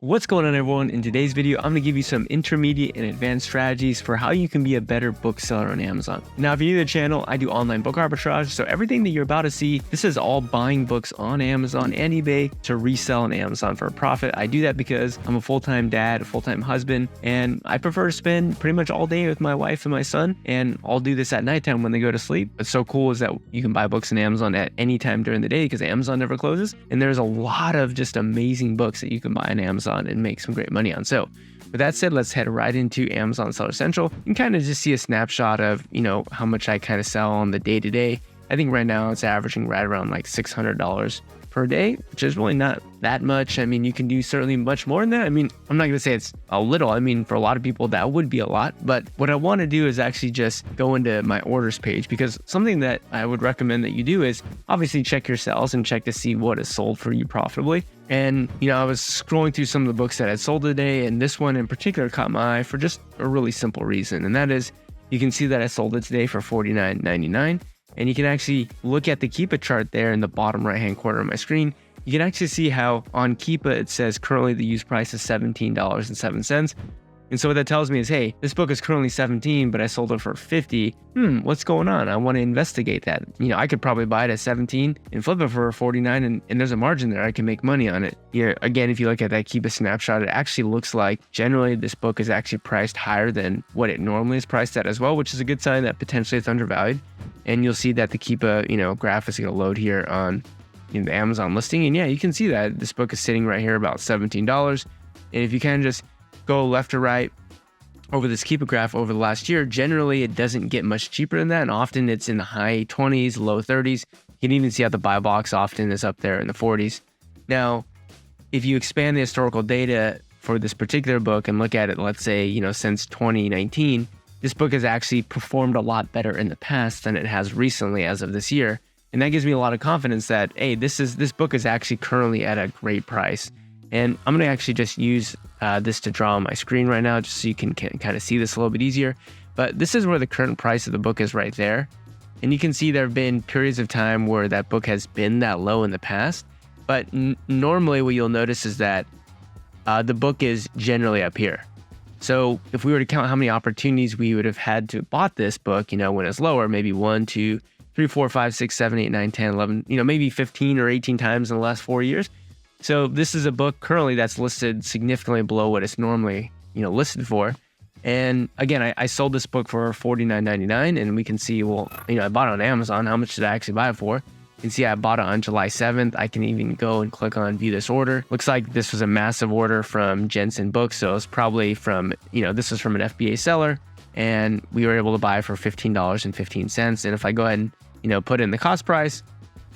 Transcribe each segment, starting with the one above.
What's going on, everyone? In today's video, I'm going to give you some intermediate and advanced strategies for how you can be a better bookseller on Amazon. Now, if you're new to the channel, I do online book arbitrage, so everything that you're about to see, this is all buying books on Amazon and eBay to resell on Amazon for a profit. I do that because I'm a full-time dad, a full-time husband, and I prefer to spend pretty much all day with my wife and my son, and I'll do this at nighttime when they go to sleep. What's so cool is that you can buy books on Amazon at any time during the day because Amazon never closes, and there's a lot of just amazing books that you can buy on Amazon and make some great money on. So with that said, let's head right into Amazon Seller Central and kind of just see a snapshot of, how much I kind of sell on the day to day. I think right now it's averaging right around like $600 per day, which is really not that much. I mean, you can do certainly much more than that. I mean, I'm not going to say it's a little. I mean, for a lot of people, that would be a lot. But what I want to do is actually just go into my orders page, because something that I would recommend that you do is obviously check your sales and check to see what is sold for you profitably. And, I was scrolling through some of the books that I sold today, and this one in particular caught my eye for just a really simple reason. And that is, you can see that I sold it today for $49.99. And you can actually look at the Keepe chart there in the bottom right-hand corner of my screen. You can actually see how on Keepe it says currently the used price is $17.07. And so what that tells me is, hey, this book is currently $17, but I sold it for $50. What's going on? I want to investigate that. I could probably buy it at $17 and flip it for $49, and there's a margin there. I can make money on it. Again, if you look at that Keepe snapshot, it actually looks like generally this book is actually priced higher than what it normally is priced at as well, which is a good sign that potentially it's undervalued. And you'll see that the Keepe, graph is going to load here on the Amazon listing. And yeah, you can see that this book is sitting right here about $17. And if you kind of just go left to right over this Keepe graph over the last year, generally it doesn't get much cheaper than that. And often it's in the high 20s, low 30s. You can even see how the buy box often is up there in the 40s. Now, if you expand the historical data for this particular book and look at it, let's say, since 2019, this book has actually performed a lot better in the past than it has recently as of this year. And that gives me a lot of confidence that, hey, this book is actually currently at a great price. And I'm going to actually just use this to draw on my screen right now, just so you can kind of see this a little bit easier. But this is where the current price of the book is right there. And you can see there have been periods of time where that book has been that low in the past. But normally what you'll notice is that the book is generally up here. So if we were to count how many opportunities we would have had to bought this book, when it's lower, maybe 1, 2, 3, 4, 5, 6, 7, 8, 9, 10, 11, maybe 15 or 18 times in the last 4 years. So this is a book currently that's listed significantly below what it's normally, listed for. And again, I sold this book for $49.99, and we can see, well, I bought it on Amazon. How much did I actually buy it for? You can see I bought it on July 7th. I can even go and click on view this order. Looks like this was a massive order from Jensen Books. So it's probably from, this was from an FBA seller, and we were able to buy for $15.15. And if I go ahead and, put in the cost price,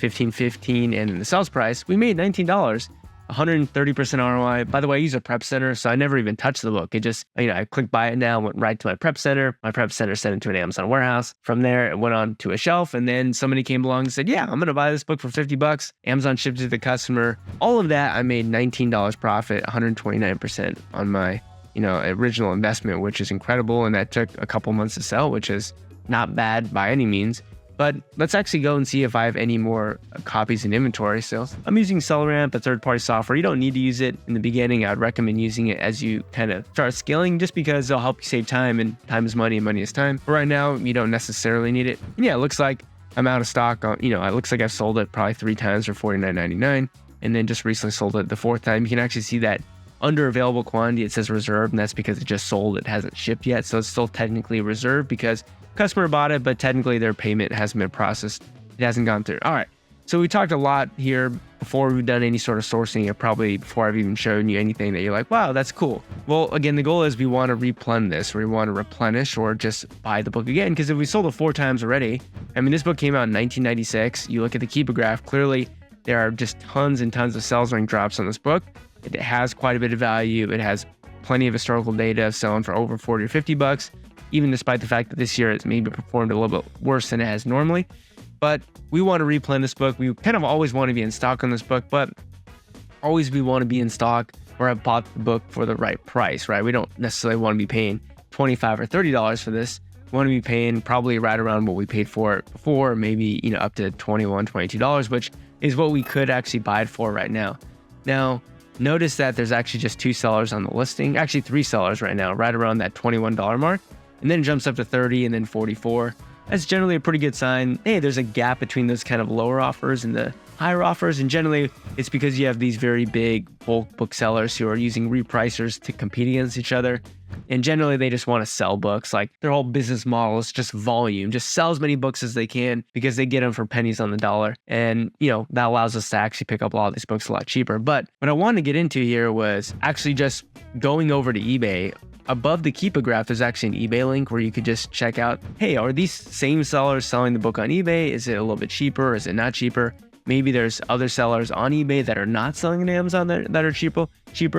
$15.15, and in the sales price, we made $19. 130% ROI. By the way, I use a prep center, so I never even touched the book. It just, I clicked buy it now, went right to my prep center. My prep center sent it to an Amazon warehouse. From there, it went on to a shelf, and then somebody came along and said, yeah, I'm going to buy this book for $50. Amazon shipped it to the customer. All of that, I made $19 profit, 129% on my, original investment, which is incredible. And that took a couple months to sell, which is not bad by any means. But let's actually go and see if I have any more copies in inventory. So I'm using SellerAmp, a third-party software. You don't need to use it in the beginning. I'd recommend using it as you kind of start scaling, just because it'll help you save time, and time is money and money is time. But right now, you don't necessarily need it. And yeah, it looks like I'm out of stock. It looks like I've sold it probably 3 times for $49.99, and then just recently sold it the 4th time. You can actually see that under available quantity, it says reserved, and that's because it just sold. It hasn't shipped yet. So it's still technically reserved because customer bought it, but technically their payment hasn't been processed. It hasn't gone through. All right. So we talked a lot here before we've done any sort of sourcing, or probably before I've even shown you anything that you're like, wow, that's cool. Well, again, the goal is we want to replenish this, or we want to replenish, or just buy the book again. Because if we sold it 4 times already, this book came out in 1996. You look at the Keepe graph, clearly there are just tons and tons of sales rank drops on this book. It has quite a bit of value. It has plenty of historical data of selling for over $40 or $50. Even despite the fact that this year it's maybe performed a little bit worse than it has normally. But we want to replenish this book. We kind of always want to be in stock on this book, but always we want to be in stock or have bought the book for the right price, right? We don't necessarily want to be paying $25 or $30 for this. We want to be paying probably right around what we paid for it before, maybe, up to $21, $22, which is what we could actually buy it for right now. Now, notice that there's actually just 2 sellers on the listing, actually 3 sellers right now, right around that $21 mark. And then it jumps up to 30 and then 44. That's generally a pretty good sign. Hey, there's a gap between those kind of lower offers and the higher offers. And generally, it's because you have these very big bulk booksellers who are using repricers to compete against each other. And generally, they just want to sell books. Like their whole business model is just volume, just sell as many books as they can because they get them for pennies on the dollar. And, that allows us to actually pick up a lot of these books a lot cheaper. But what I wanted to get into here was actually just going over to eBay. Above the Keepe graph, there's actually an eBay link where you could just check out, hey, are these same sellers selling the book on eBay? Is it a little bit cheaper? Is it not cheaper? Maybe there's other sellers on eBay that are not selling on Amazon that are cheaper.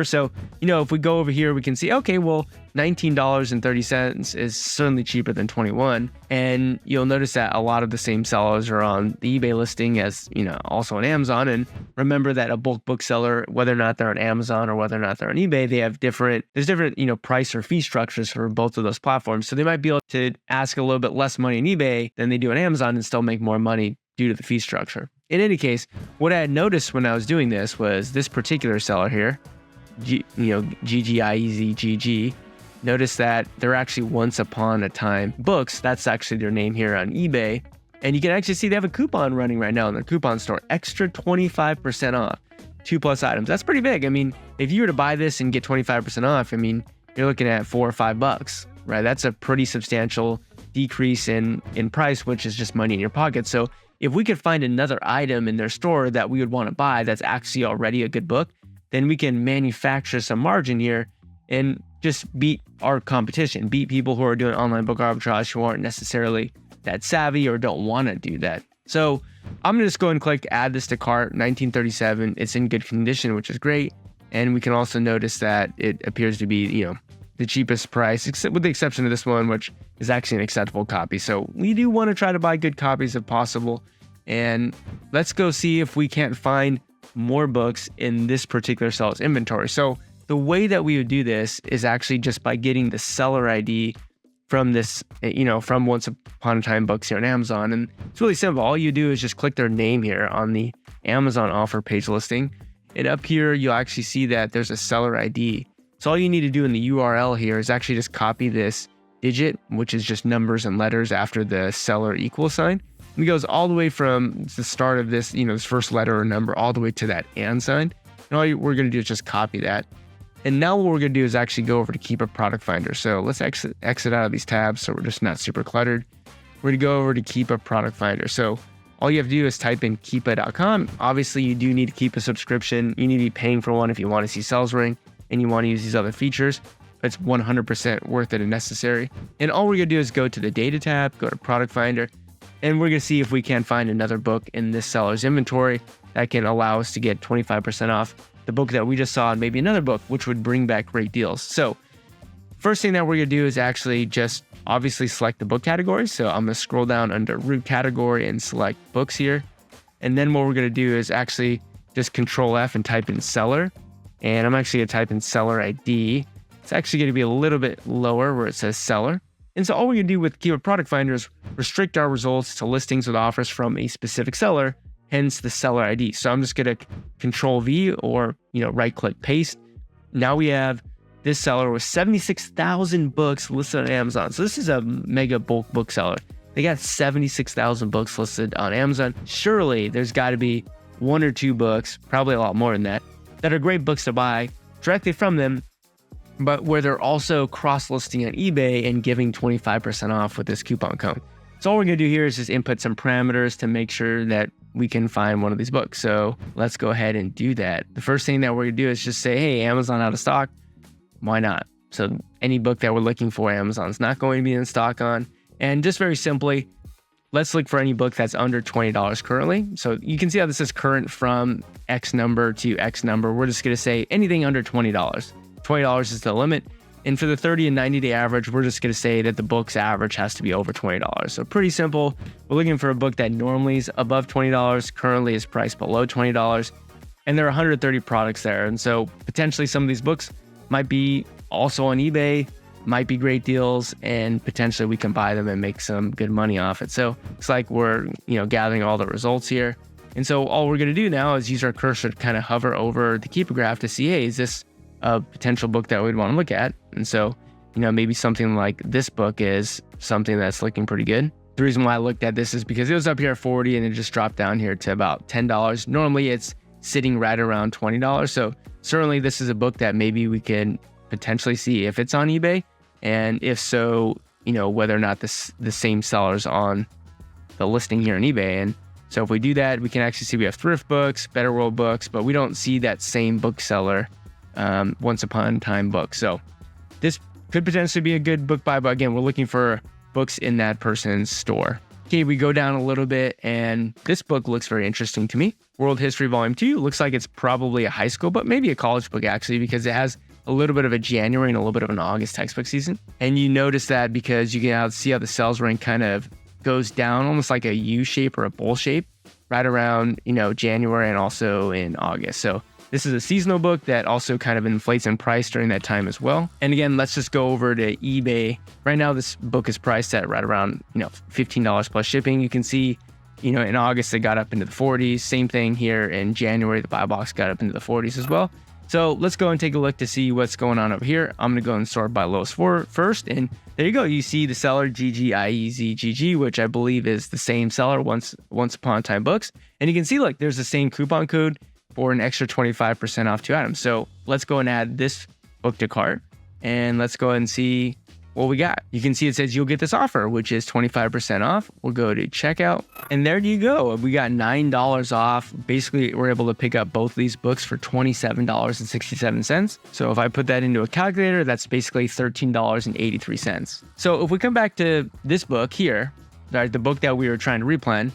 So, if we go over here, we can see, okay, well, $19.30 is certainly cheaper than $21. And you'll notice that a lot of the same sellers are on the eBay listing as, also on Amazon. And remember that a bulk bookseller, whether or not they're on Amazon or whether or not they're on eBay, there's different, price or fee structures for both of those platforms. So they might be able to ask a little bit less money on eBay than they do on Amazon and still make more money due to the fee structure. In any case, what I had noticed when I was doing this was this particular seller here, GGIEZGG, notice that they're actually Once Upon a Time Books. That's actually their name here on eBay. And you can actually see they have a coupon running right now in their coupon store, extra 25% off, 2+ items. That's pretty big. I mean, if you were to buy this and get 25% off, you're looking at $4 or $5, right? That's a pretty substantial decrease in price, which is just money in your pocket. So if we could find another item in their store that we would want to buy that's actually already a good book, then we can manufacture some margin here and just beat our competition, beat people who are doing online book arbitrage who aren't necessarily that savvy or don't want to do that. So I'm going to just go and click add this to cart, 1937. It's in good condition, which is great. And we can also notice that it appears to be, the cheapest price, except with the exception of this one, which is actually an acceptable copy. So we do want to try to buy good copies if possible. And let's go see if we can't find more books in this particular seller's inventory. So the way that we would do this is actually just by getting the seller ID from this, from Once Upon a Time Books here on Amazon. And it's really simple. All you do is just click their name here on the Amazon offer page listing. And up here, you'll actually see that there's a seller ID. So all you need to do in the URL here is actually just copy this digit, which is just numbers and letters after the seller equal sign. And it goes all the way from the start of this, this first letter or number all the way to that and sign. And all we're going to do is just copy that. And now what we're going to do is actually go over to Keepe Product Finder. So let's exit out of these tabs so we're just not super cluttered. We're going to go over to Keepe Product Finder. So all you have to do is type in keepe.com. Obviously, you do need to keep a subscription. You need to be paying for one if you want to see sales ring and you want to use these other features. It's 100% worth it and necessary. And all we're going to do is go to the data tab, go to Product Finder, and we're going to see if we can find another book in this seller's inventory that can allow us to get 25% off the book that we just saw and maybe another book, which would bring back great deals. So first thing that we're going to do is actually just obviously select the book category. So I'm going to scroll down under root category and select books here. And then what we're going to do is actually just Control F and type in seller. And I'm actually going to type in seller ID. It's actually going to be a little bit lower where it says seller. And so all we can do with Keepe Product Finder is restrict our results to listings with offers from a specific seller, hence the seller ID. So I'm just going to Control V or, right click paste. Now we have this seller with 76,000 books listed on Amazon. So this is a mega bulk bookseller. They got 76,000 books listed on Amazon. Surely there's got to be 1 or 2 books, probably a lot more than that are great books to buy directly from them, but where they're also cross-listing on eBay and giving 25% off with this coupon code. So all we're going to do here is just input some parameters to make sure that we can find one of these books. So let's go ahead and do that. The first thing that we're going to do is just say, hey, Amazon out of stock. Why not? So any book that we're looking for, Amazon's not going to be in stock on. And just very simply, let's look for any book that's under $20 currently. So you can see how this is current from X number to X number. We're just going to say anything under $20. $20 is the limit. And for the 30 and 90-day average, we're just going to say that the book's average has to be over $20. So pretty simple. We're looking for a book that normally is above $20, currently is priced below $20, and there are 130 products there. And so potentially some of these books might be also on eBay, might be great deals, and potentially we can buy them and make some good money off it. So it's like we're, gathering all the results here. And so all we're going to do now is use our cursor to kind of hover over the keepe graph to see, hey, is this a potential book that we'd want to look at? And so, maybe something like this book is something that's looking pretty good. The reason why I looked at this is because it was up here at 40 and it just dropped down here to about $10. Normally it's sitting right around $20. So certainly this is a book that maybe we can potentially see if it's on eBay. And if so, whether or not the same seller's on the listing here on eBay. And so if we do that, we can actually see we have thrift books, Better World books, but we don't see that same bookseller, Once Upon a Time book. So this could potentially be a good book buy, but again, we're looking for books in that person's store. Okay, we go down a little bit and this book looks very interesting to me. World History Volume 2 looks like it's probably a high school, but maybe a college book actually, because it has a little bit of a January and a little bit of an August textbook season. And you notice that because you can see how the sales rank kind of goes down almost like a U shape or a bowl shape right around, January and also in August. So this is a seasonal book that also kind of inflates in price during that time as well. And again, let's just go over to eBay. Right now, this book is priced at right around, $15 plus shipping. You can see, in August, it got up into the 40s. Same thing here in January, the buy box got up into the 40s as well. So let's go and take a look to see what's going on over here. I'm going to go and sort by lowest first. And there you go. You see the seller GGIEZGG, which I believe is the same seller, Once Upon a Time Books. And you can see, there's the same coupon code for an extra 25% off 2 items. So let's go and add this book to cart and let's go ahead and see what we got. You can see it says you'll get this offer, which is 25% off. We'll go to checkout and there you go. We got $9 off. Basically, we're able to pick up both these books for $27.67. So if I put that into a calculator, that's basically $13.83. So if we come back to this book here, right, the book that we were trying to replan,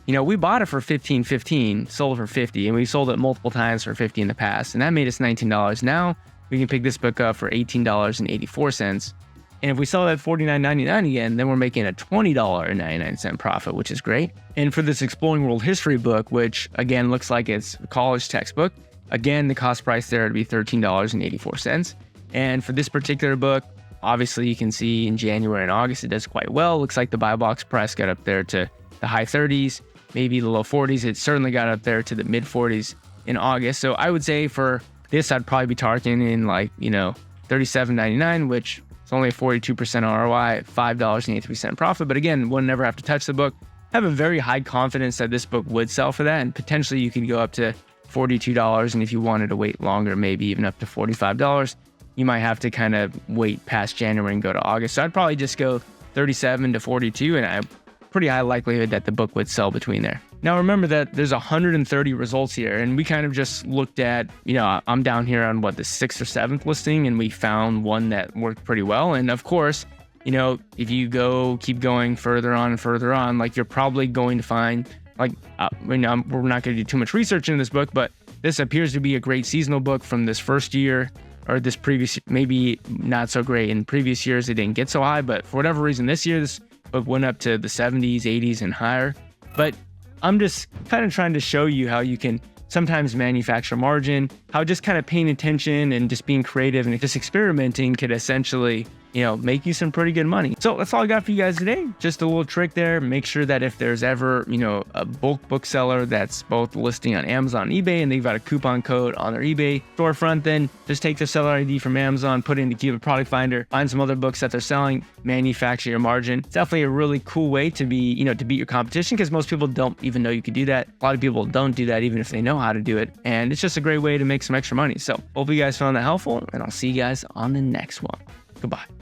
we bought it for $15.15, sold it for $50, and we sold it multiple times for $50 in the past, and that made us $19. Now we can pick this book up for $18.84. And if we sell it at $49.99 again, then we're making a $20.99 profit, which is great. And for this Exploring World History book, which again looks like it's a college textbook, again, the cost price there would be $13.84. And for this particular book, obviously you can see in January and August, it does quite well. Looks like the buy box price got up there to the high 30s, maybe the low 40s. It certainly got up there to the mid 40s in August. So I would say for this, I'd probably be targeting in $37.99, which is only a 42% ROI, $5.83 profit. But again, we'll never have to touch the book. I have a very high confidence that this book would sell for that. And potentially you could go up to $42. And if you wanted to wait longer, maybe even up to $45, you might have to kind of wait past January and go to August. So I'd probably just go 37 to 42. And I pretty high likelihood that the book would sell between there. Now remember that there's 130 results here, and we kind of just looked at, I'm down here on the 6th or 7th listing, and we found one that worked pretty well. And of course, if you keep going further on and further on, you're probably going to find, we're not going to do too much research in this book, but this appears to be a great seasonal book from this first year, or this previous, maybe not so great. In previous years, it didn't get so high, but for whatever reason, this year, this book went up to the 70s, 80s, and higher. But I'm just kind of trying to show you how you can sometimes manufacture margin, how just kind of paying attention and just being creative and just experimenting could essentially, make you some pretty good money. So that's all I got for you guys today. Just a little trick there. Make sure that if there's ever, a bulk bookseller that's both listing on Amazon and eBay and they've got a coupon code on their eBay storefront, then just take the seller ID from Amazon, put it into Keep Product Finder, find some other books that they're selling, manufacture your margin. It's definitely a really cool way to be, to beat your competition, because most people don't even know you could do that. A lot of people don't do that even if they know how to do it. And it's just a great way to make some extra money. So hope you guys found that helpful, and I'll see you guys on the next one. Goodbye.